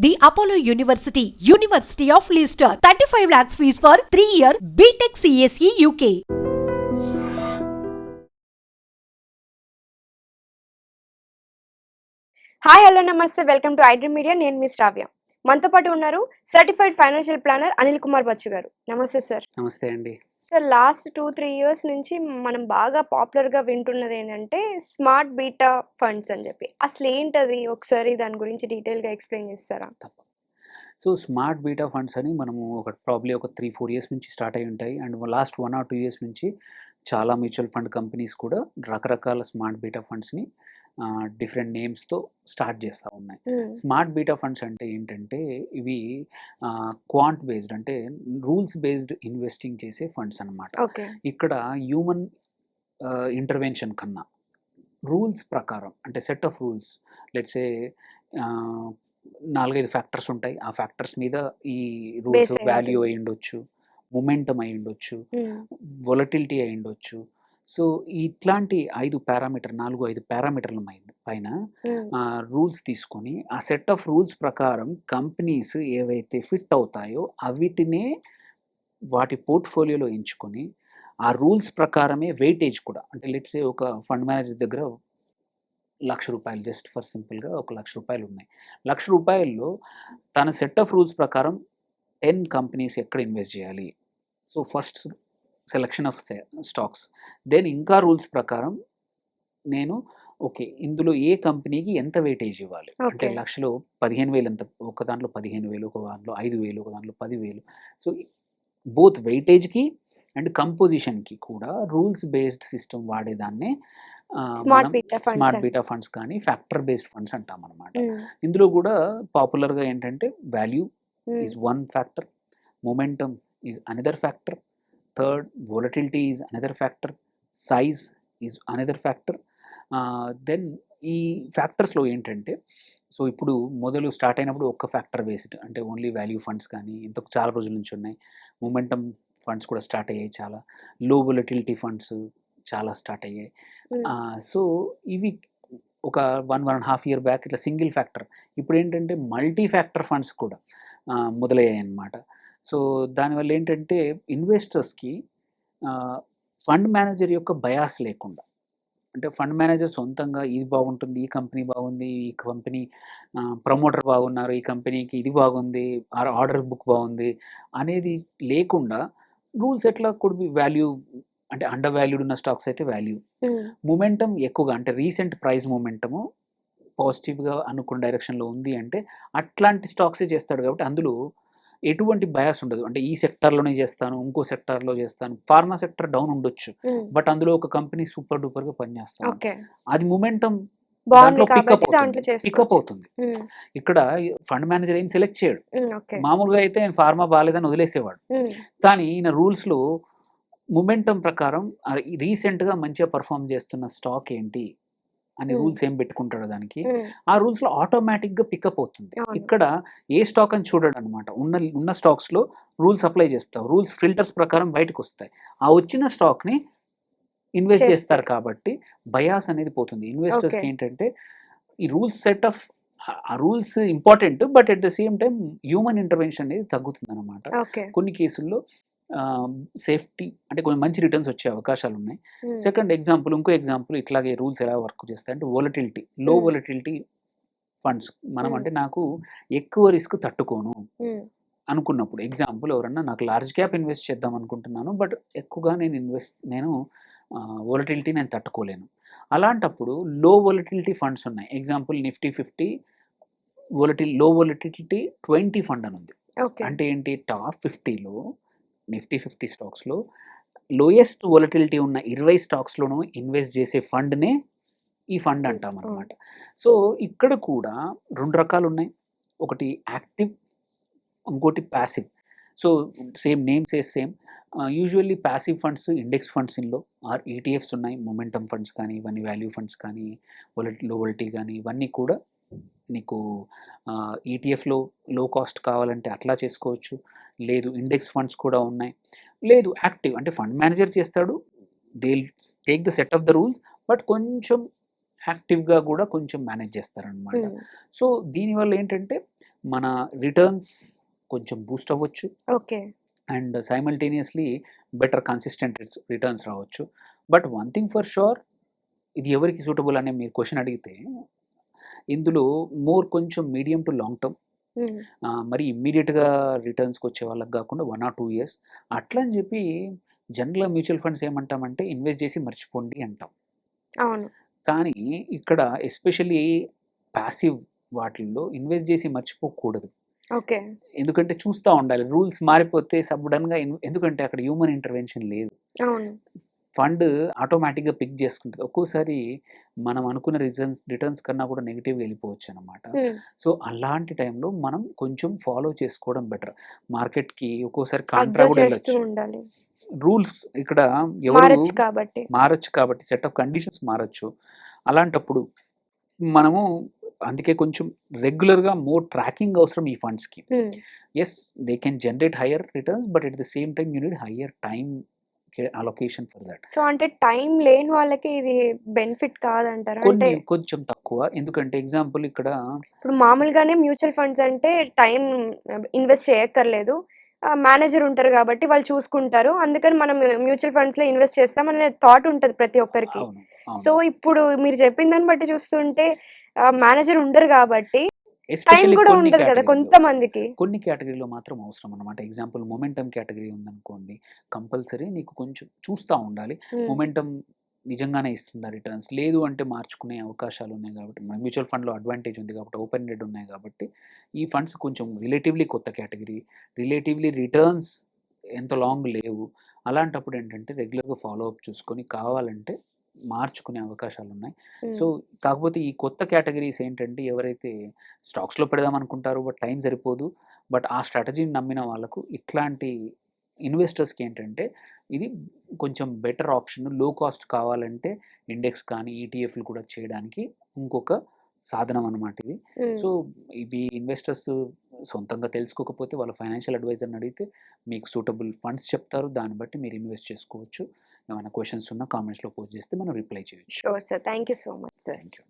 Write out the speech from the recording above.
The Apollo University, University of Leicester, 35 lakhs fees for 3-year BTech CSE UK. Hi hello నమస్తే welcome to iDream media. నేను మీ శ్రావ్య. మనతో పాటు ఉన్నారు certified financial planner Anil Kumar Bachchu గారు. నమస్తే సార్. నమస్తే అండి. సార్, లాస్ట్ 2-3 ఇయర్స్ నుంచి మనం బాగా పాపులర్గా వింటున్నది ఏంటంటే స్మార్ట్ బీటా ఫండ్స్ అని చెప్పి. అసలు ఏంటది? ఒకసారి దాని గురించి డీటెయిల్గా ఎక్స్ప్లెయిన్ చేస్తారా? తప్ప సో స్మార్ట్ బీటా ఫండ్స్ అని మనము ప్రాబ్లీ ఒక 3-4 ఇయర్స్ నుంచి స్టార్ట్ అయి ఉంటాయి. అండ్ లాస్ట్ 1 or 2 ఇయర్స్ నుంచి చాలా మ్యూచువల్ ఫండ్ కంపెనీస్ కూడా రకరకాల స్మార్ట్ బీటా ఫండ్స్ని డిఫరెంట్ నేమ్స్తో స్టార్ట్ చేస్తూ ఉన్నాయి. స్మార్ట్ బీటా ఫండ్స్ అంటే ఏంటంటే ఇవి క్వాంట్ బేస్డ్, అంటే రూల్స్ బేస్డ్ ఇన్వెస్టింగ్ చేసే ఫండ్స్ అన్నమాట. ఓకే. ఇక్కడ హ్యూమన్ ఇంటర్వెన్షన్ కన్నా రూల్స్ ప్రకారం, అంటే set of rules, let's say 4-5 factors ఉంటాయి. ఆ ఫ్యాక్టర్స్ మీద ఈ రూల్స్ Base అయి వాల్యూ ఉంటుంది. అయి ఉండొచ్చు, మొమెంటమ్ అయి ఉండొచ్చు, మ్మ్. వొలటిలిటీ అయి ఉండొచ్చు. సో ఇట్లాంటి 4-5 పారామీటర్ల పైన మ్మ్. రూల్స్ తీసుకొని ఆ సెట్ ఆఫ్ రూల్స్ ప్రకారం కంపెనీస్ ఏవైతే ఫిట్ అవుతాయో అవిటినే వాటి పోర్ట్ఫోలియోలో ఎంచుకొని ఆ రూల్స్ ప్రకారమే వెయిటేజ్ కూడా, అంటే లెట్సే ఒక ఫండ్ మేనేజర్ దగ్గర ₹1,00,000, జస్ట్ ఫర్ సింపుల్గా ₹1,00,000 ఉన్నాయి. ₹1,00,000లో తన సెట్ ఆఫ్ రూల్స్ ప్రకారం 10 కంపెనీస్ ఎక్కడ ఇన్వెస్ట్ చేయాలి. So first selection of stocks, then ఇంకా రూల్స్ ప్రకారం నేను ఓకే ఇందులో ఏ కంపెనీకి ఎంత వెయిటేజ్ ఇవ్వాలి. అంటే ఓకే. 1,00,000లో 15,000 ఎంత, ఒక దాంట్లో 15,000, ఒక దాంట్లో 5,000, ఒక దాంట్లో 10,000. సో బోత్ వెయిటేజ్కి అండ్ కంపోజిషన్కి కూడా రూల్స్ బేస్డ్ సిస్టమ్ వాడేదాన్నే స్మార్ట్ మనం బీటా ఫండ్స్ స్మార్ట్ అని. బీటా ఫండ్స్ కానీ ఫ్యాక్టర్ బేస్డ్ ఫండ్స్ అంటాం అనమాట. మ్మ్. ఇందులో కూడా పాపులర్గా ఏంటంటే value hmm. Is one factor, momentum is another factor, third volatility is another factor, size is another factor. Then ఈ ఫ్యాక్టర్స్లో ఏంటంటే, సో ఇప్పుడు మొదలు స్టార్ట్ అయినప్పుడు ఒక్క ఫ్యాక్టర్ బేస్డ్, అంటే ఓన్లీ వాల్యూ ఫండ్స్ కానీ ఇంతకు చాలా రోజుల నుంచి ఉన్నాయి. మొమెంటమ్ ఫండ్స్ కూడా స్టార్ట్ అయ్యాయి, చాలా లో వొలటిలిటీ ఫండ్స్ చాలా స్టార్ట్ అయ్యాయి. మ్మ్. సో ఇవి ఒక 1.5 year బ్యాక్ ఇట్లా సింగిల్ ఫ్యాక్టర్, ఇప్పుడు ఏంటంటే మల్టీ ఫ్యాక్టర్ ఫండ్స్ కూడా మొదలయ్యాయి అన్నమాట. సో దానివల్ల ఏంటంటే ఇన్వెస్టర్స్కి ఫండ్ మేనేజర్ యొక్క బయాస్ లేకుండా, అంటే ఫండ్ మేనేజర్ సొంతంగా ఇది బాగుంటుంది, ఈ కంపెనీ బాగుంది, ఈ కంపెనీ ప్రమోటర్ బాగున్నారు, ఈ కంపెనీకి ఇది బాగుంది, ఆర్డర్ బుక్ బాగుంది అనేది లేకుండా రూల్స్ ఎట్లా కుడ్ బి వాల్యూ, అంటే అండర్ వాల్యూడ్ ఉన్న స్టాక్స్ అయితే వాల్యూ, మ్మ్. మొమెంటమ్ ఎక్కువగా, అంటే రీసెంట్ ప్రైస్ మొమెంటము పాజిటివ్గా అనుకున్న డైరెక్షన్లో ఉంది అంటే అట్లాంటి స్టాక్సే చేస్తాడు. కాబట్టి అందులో ఎటువంటి బయాస్ ఉండదు. అంటే ఈ సెక్టార్లోనే చేస్తాను, ఇంకో సెక్టార్లో చేస్తాను. ఫార్మా సెక్టర్ డౌన్ ఉండొచ్చు, మ్మ్. బట్ అందులో ఒక కంపెనీ సూపర్ డూపర్గా పనిచేస్తాను, ఓకే. అది మొమెంటమ్ బాగుంది దాంట్లో పికప్ కాబట్టి దాంట్లో అవుతుంది. చేసుకోవచ్చు. అవుతుంది. మ్మ్. ఇక్కడ ఫండ్ మేనేజర్ ఏం సెలెక్ట్ చేయడు. మ్మ్. ఓకే. మామూలుగా అయితే ఫార్మా బాగాలేదని వదిలేసేవాడు, మ్మ్. కానీ ఈయన రూల్స్లో మొమెంటమ్ ప్రకారం రీసెంట్గా మంచిగా పర్ఫామ్ చేస్తున్న స్టాక్ ఏంటి అని మ్మ్. రూల్స్ ఏం పెట్టుకుంటాడో దానికి, మ్మ్. ఆ రూల్స్లో ఆటోమేటిక్గా పికప్ అవుతుంది. అవును. ఇక్కడ ఏ స్టాక్ అని చూడడు అనమాట. ఉన్న స్టాక్స్లో రూల్స్ అప్లై చేస్తావు, రూల్స్ ఫిల్టర్స్ ప్రకారం బయటకు వస్తాయి, ఆ వచ్చిన స్టాక్ని ఇన్వెస్ట్ చేస్తారు. చేస్తారు. కాబట్టి బయాస్ అనేది పోతుంది. ఇన్వెస్టర్స్కి ఓకే. ఏంటంటే ఈ రూల్స్ సెట్ ఆఫ్, ఆ rules important, but at the same time human intervention అనేది తగ్గుతుంది అనమాట. ఓకే. కొన్ని కేసుల్లో సేఫ్టీ, అంటే కొంచెం మంచి రిటర్న్స్ వచ్చే అవకాశాలు ఉన్నాయి. మ్మ్. సెకండ్ ఎగ్జాంపుల్, ఇంకో ఎగ్జాంపుల్ ఇట్లాగే రూల్స్ ఎలా వర్క్ చేస్తాయి అంటే వొలటిలిటీ, లో మ్మ్. Volatility funds. మనం మ్మ్. అంటే నాకు ఎక్కువ రిస్క్ తట్టుకోను మ్మ్. అనుకున్నప్పుడు, ఎగ్జాంపుల్ ఎవరన్నా నాకు లార్జ్ క్యాప్ ఇన్వెస్ట్ చేద్దాం అనుకుంటున్నాను, బట్ ఎక్కువగా నేను వొలటిలిటీ నేను తట్టుకోలేను. అలాంటప్పుడు లో వొలటిలిటీ ఫండ్స్ ఉన్నాయి. ఎగ్జాంపుల్ నిఫ్టీ 50 లో వొలటిలిటీ 20 ఫండ్ అని ఉంది. ఓకే. అంటే ఏంటి, టాప్ 50లో నిఫ్టీ 50 స్టాక్స్లో లోయెస్ట్ వొలటిలిటీ ఉన్న 20 స్టాక్స్లోనూ ఇన్వెస్ట్ చేసే ఫండ్నే ఈ ఫండ్ మ్మ్. అంటాం మ్మ్. అనమాట. సో ఇక్కడ కూడా 2 రకాలు ఉన్నాయి, ఒకటి యాక్టివ్, ఇంకోటి passive. So same name same. Usually passive funds index funds ఇన్లో ఆర్ ఈటీఎఫ్స్ ఉన్నాయి, మొమెంటమ్ ఫండ్స్ కానీ ఇవన్నీ, వాల్యూ ఫండ్స్ కానీ లో వొలటిలిటీ కానీ ఇవన్నీ కూడా నీకు ఈటీఎఫ్లో లో కాస్ట్ కావాలంటే అట్లా చేసుకోవచ్చు, లేదు ఇండెక్స్ ఫండ్స్ కూడా ఉన్నాయి, లేదు యాక్టివ్ అంటే ఫండ్ మేనేజర్ చేస్తాడు, they take the set of the rules, but కొంచెం యాక్టివ్గా కూడా కొంచెం మేనేజ్ చేస్తారనమాట. మ్మ్. సో దీనివల్ల ఏంటంటే మన రిటర్న్స్ కొంచెం బూస్ట్ అవ్వచ్చు okay. And simultaneously better consistent returns రావచ్చు. But one thing for sure, ఇది ఎవరికి సూటబుల్ అనే మీరు క్వశ్చన్ అడిగితే, ఇందులో కొంచెం మీడియం టు లాంగ్ టర్మ్, హ్మ్. మరి ఇమ్మీడియట్గా రిటర్న్స్కి వచ్చే వాళ్ళకి కాకుండా 1 or 2 years అట్లా అని చెప్పి జనరల్గా మ్యూచువల్ ఫండ్స్ ఏమంటామంటే ఇన్వెస్ట్ చేసి మర్చిపోండి అంటాం. అవును. కానీ ఇక్కడ ఎస్పెషల్లీ ప్యాసివ్ వాటిల్లో ఇన్వెస్ట్ చేసి మర్చిపోకూడదు. ఓకే. ఎందుకంటే చూస్తూ ఉండాలి. రూల్స్ మారిపోతే సడన్‌గా ఎందుకంటే అక్కడ హ్యూమన్ ఇంటర్వెన్షన్ లేదు. అవును. ఫండ్ ఆటోమేటిక్‌గా పిక్ చేసుకుంటది. ఒక్కోసారి మనం అనుకున్న రిటర్న్స్ కన్నా కూడా నెగెటివ్‌గా వెళ్ళిపోవచ్చనమాట. హ్మ్. సో, అలాంటి టైంలో మనం కొంచెం ఫాలో చేసుకోవడం బెటర్. మార్కెట్‌కి ఒక్కోసారి కాంట్రా అబ్జర్వ్ కూడా చేస్తూ వెళ్ళొచ్చు. ఉండాలి. రూల్స్ ఇక్కడ ఎవరు మారొచ్చు కాబట్టి. మారొచ్చు కాబట్టి సెట్ ఆఫ్ కండిషన్స్ మారొచ్చు. అలాంటప్పుడు మనము అందుకే కొంచెం రెగ్యులర్‌గా ట్రాకింగ్ అవసరం ఈ ఫండ్స్‌కి. హ్మ్. Yes, they can generate hire returns, but at the same time you need hire time allocation for that. So, అంటే టైం లేని వాళ్ళకి ఇది బెనిఫిట్ కాదంటారా? అంటే కొంచెం తక్కువ. ఎందుకంటే ఎగ్జాంపుల్ ఇక్కడ ఇప్పుడు మామూలుగానే మ్యూచువల్ ఫండ్స్ అంటే టైం ఇన్వెస్ట్ చేయక్కర్లేదు. మేనేజర్ ఉంటారు కాబట్టి వాళ్ళు చూసుకుంటారు. అందుకని మనం మ్యూచువల్ ఫండ్స్‌లో ఇన్వెస్ట్ చేస్తాం అనే థాట్ ఉంటది ప్రతి ఒక్కరికి. అవును. సో, అవును. ఇప్పుడు మీరు చెప్పిన దాన్ని బట్టి చూస్తుంటే మేనేజర్ ఉండరు కాబట్టి టైం ఎస్పెషల్లీ కూడా కొన్ని ఉంటది కదా కేటగిరీలో. కొంతమందికి. కొన్ని కేటగిరీలో మాత్రం అవసరం అన్నమాట. ఎగ్జాంపుల్ మొమెంటమ్ కేటగిరీ ఉందనుకోండి, కంపల్సరీ నీకు కొంచెం చూస్తా ఉండాలి. హ్మ్. మొమెంటమ్ నిజంగానే ఇస్తుందా రిటర్న్స్? లేదు అంటే మార్చుకునే అవకాశాలు ఉన్నాయి కాబట్టి, మన మ్యూచువల్ ఫండ్‌లో అడ్వాంటేజ్ ఉంది కాబట్టి, ఓపెన్ ఎండెడ్ ఉన్నాయి కాబట్టి, ఈ ఫండ్స్ కొంచెం రిలేటివ్‌లీ కొత్త కేటగిరీ. రిలేటివ్‌లీ రిటర్న్స్ ఎంత లాంగ్ లేవు. అలాంటప్పుడు ఏంటంటే రెగ్యులర్‌గా ఫాలో అప్ చూసుకొని కావాలంటే మార్చుకునే అవకాశాలున్నాయి. సో, హ్మ్. కాకపోతే ఈ కొత్త కేటగిరీస్ ఏంటంటే ఎవరైతే స్టాక్స్‌లో పెడదామనుకుంటారో బట్ టైం సరిపోదు. బట్ ఆ స్ట్రాటజీని నమ్మిన వాళ్ళకు ఇట్లాంటి ఇన్వెస్టర్స్‌కి ఏంటంటే ఇది కొంచెం బెటర్ ఆప్షన్. లో కాస్ట్ కావాలంటే ఇండెక్స్ కానీ, ఈటీఎఫ్‌లు కూడా చేయడానికి ఇంకొక సాధనం అన్నమాట ఇది. హ్మ్. సో, ఇవి ఇన్వెస్టర్స్ సొంతంగా తెలుసుకోకపోతే వాళ్ళ ఫైనాన్షియల్ అడ్వైజర్‌ని అడిగితే మీకు సూటబుల్ ఫండ్స్ చెప్తారు. దాన్ని బట్టి మీరు ఇన్వెస్ట్ చేసుకోవచ్చు. ఏమైనా క్వెషన్స్ ఉన్నా కామెంట్స్‌లో పోస్ట్ చేస్తే మనం రిప్లై చేయొచ్చు. Sure sir. Thank you so much sir. Thank you.